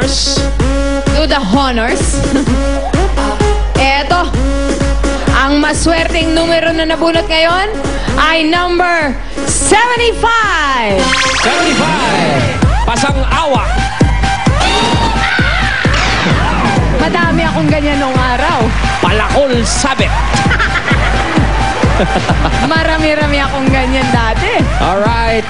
honors. Do the honors. Eto. Ang maswerteng numero na nabunot ngayon ay number 75. 75. Pasang awa. Madami akong ganyan nung araw. Palakol sabit. Marami-rami akong ganyan dati. Alright.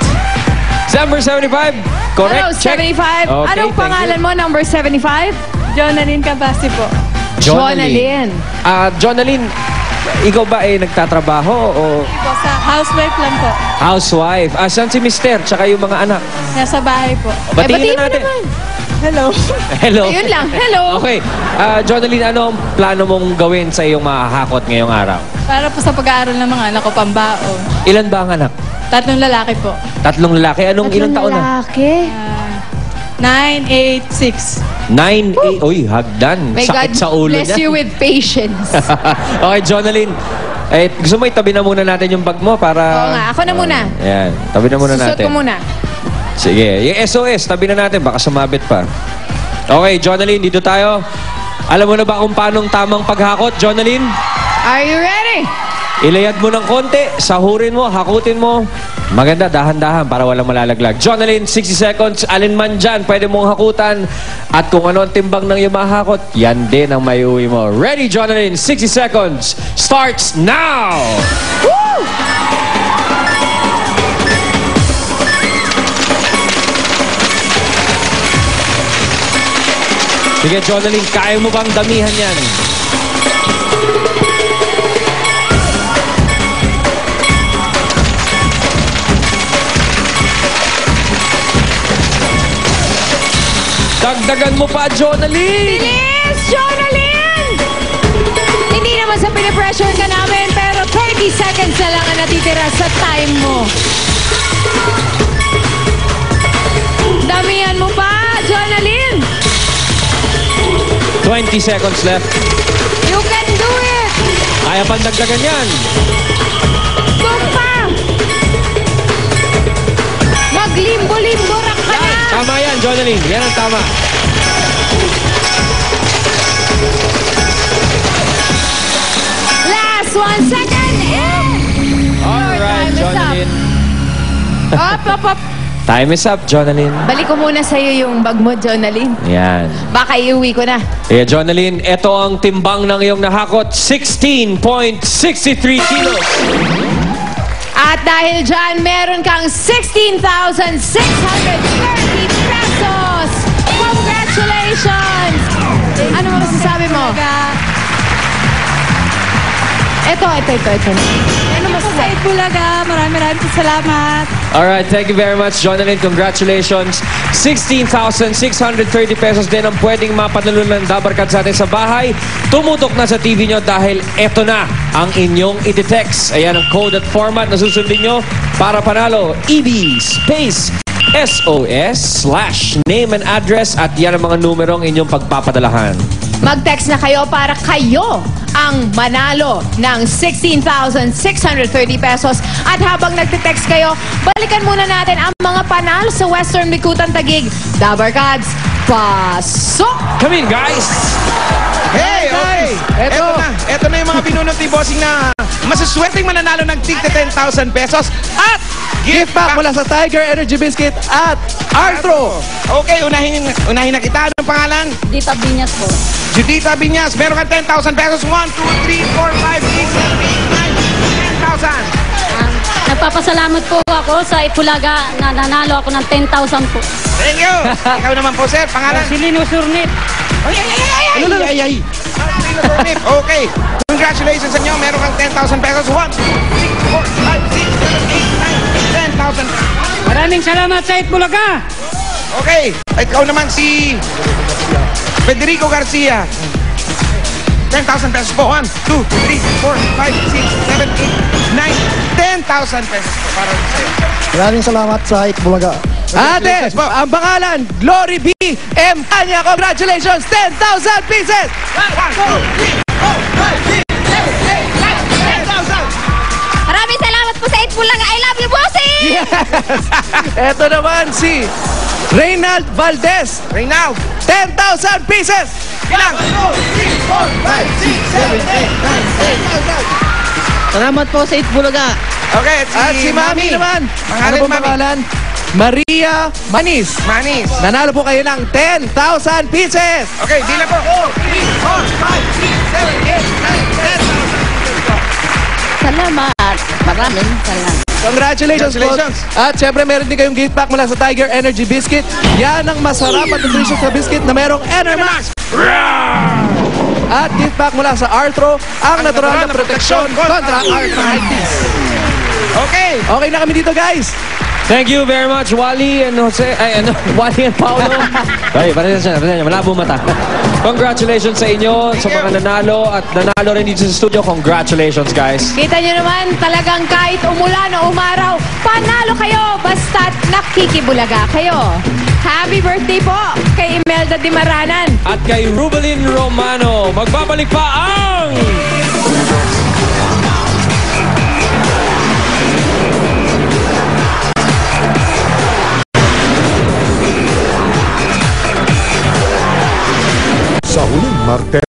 Number 75. Correct. Hello, Check. 75. Okay, Anong pangalan mo, number 75? Jonalyn Cabasi po. Jonalyn. Jonalyn, ikaw ba ay nagtatrabaho o Po, sa housewife lang po. housewife? Saan si mister tsaka yung mga anak? Nasa bahay po. Batiin batiin na mo natin. naman. Hello. Hello. Ayun lang. Hello. Okay. Jonalyn, ano ang plano mong gawin sa iyong mahahakot ngayong araw? Para po sa pag-aaral ng mga anak ko, pambaon. Ilan ba ang anak? 3 lalaki po. 3 lalaki. Anong ilang taon na? lalaki. 9, 8, 6. 9, 8. Uy, hagdan. May Sakit God sa ulo bless niya. you with patience. Okay, Jonalyn. Gusto mo itabi na muna natin yung bag mo para... Oo nga, ako na muna. Ayan, tabi na muna Susot natin. ko muna. Sige, yung SOS, tabi na natin. Baka sumabit pa. Okay, Jonalyn, dito tayo. Alam mo na ba kung paanong tamang paghakot, Jonalyn? Are you ready? Ilayad mo ng konti, sahurin mo, hakutin mo. Maganda, dahan-dahan para walang malalaglag. Jonalyn, 60 seconds. Alin man dyan, pwede mong hakutan. At kung ano ang timbang ng iyong mahakot, yan din ang may uwi mo. Ready, Jonalyn? 60 seconds. Starts now! Woo! Sige, Jonalyn, kaya mo bang damihan yan? Dagdagan mo pa, Jonalyn! Bilis, Jonalyn! Hindi naman sa pinipressure ka namin, pero 30 seconds na lang ang natitira sa time mo. Damihan mo pa, Jonalyn! 20 seconds left. You can do it! Kaya pang dagdagan yan. Go pa! Maglimbo-limbo rak ka na! Tama yan, Jonalyn. Yan ang tama. Last 1 second! Alright, time is up. Jonalyn. Up! Time is up, Jonalyn. Balik ko muna sa'yo yung bag mo, Jonalyn. Yan. Baka iuwi ko na. Yeah, Jonalyn, ito ang timbang ng iyong nahakot. 16.63 kilos. At dahil dyan, meron kang 16,630 pesos! Congratulations! Ano mo masasabi mo? Ito. Ano masasabi? Bulaga, maraming salamat. Alright, thank you very much, Jonalyn. Congratulations. 16,630 pesos din ang pwedeng mapanalunan ng Dabarkad sa atin sa bahay. Tumutok na sa TV nyo dahil eto na ang inyong iti-text. Ayan ang code at format na susundin nyo para panalo. EB space SOS/name and address at yan ang mga numerong inyong pagpapadalahan. Mag-text na kayo para kayo ang manalo ng 16,630 pesos. At habang nagte-text kayo, balikan muna natin ang mga panalo sa Western Bikutan Taguig. Dabarkads, pasok! Come in, guys! Hey, okay. Eto na yung mga binunot ni Bossing na masaswerteng mananalo ng tig 10,000 pesos at gift pack mula sa Tiger Energy Biscuit at Arthro. Okay, unahin na kita. Anong pangalan? Dita Binyas po. Judita Binyas. Meron kang 10,000 pesos. 1, 2, 3, 4, 5, 6, 7, 8, 9, 10,000. Nagpapasalamat po ako sa Ipulaga na nanalo ako ng 10,000 po. Thank you. Ikaw naman po, sir. Pangalan? Silino Surnit. Ay. Okay. Congratulations sa inyo. Meron kang 10,000 pesos. 1, 2, 3, 4, 5, 6, 7, 8, 9, 10,000. Maraming salamat sa Ipulaga. Okay. Ikaw naman si Federico Garcia. 10,000 pesos po. 1, 2, 3, 4, 5, 6, 7, 8, 9, 10,000 pesos po para sa'yo. Maraming salamat sa Itbulaga. Ate, ang pangalan, Glory B. M. Tanya, congratulations, 10,000 pieces! 1, 2, 3, 4, 5, 6, 7, 8, 9, 10,000! Maraming salamat po sa Itbulaga. I love you, Bossing! Yes! Ito naman si Reynald Valdez. Reynald. 10,000 pieces! Ilang? Salamat po sa Itbulaga. Okay, At si Mami naman. Pangalan, Ano po Mami? pangalan? Maria Manis. Manis. Nanalo po kayo ng 10,000 pieces! Okay, di na po. 3, 4, 5, 6, 7, 8, 9, 10,000. Salamat. Maraming salamat. Congratulations, Congratulations. po. At syempre meron din kayong gift pack mula sa Tiger Energy Biscuit. Yan ang masarap at nutritious na biscuit na merong Enermax. At gift pack mula sa Arthro, ang natural na proteksyon kontra arthritis. Okay. Okay na kami dito, guys. Thank you very much, Wally and Jose. Ay, ano, Wally and Paolo. Ay, pasensya na, malabo mata. Congratulations sa inyo, sa mga nanalo at nanalo rin dito sa studio. Congratulations, guys. Kita nyo naman, talagang kahit umulan o umaraw, panalo kayo basta't nakikibulaga kayo. Happy birthday po kay Imelda Dimaranan. At kay Rubelin Romano, magbabalik pa ang... Sa huling Martes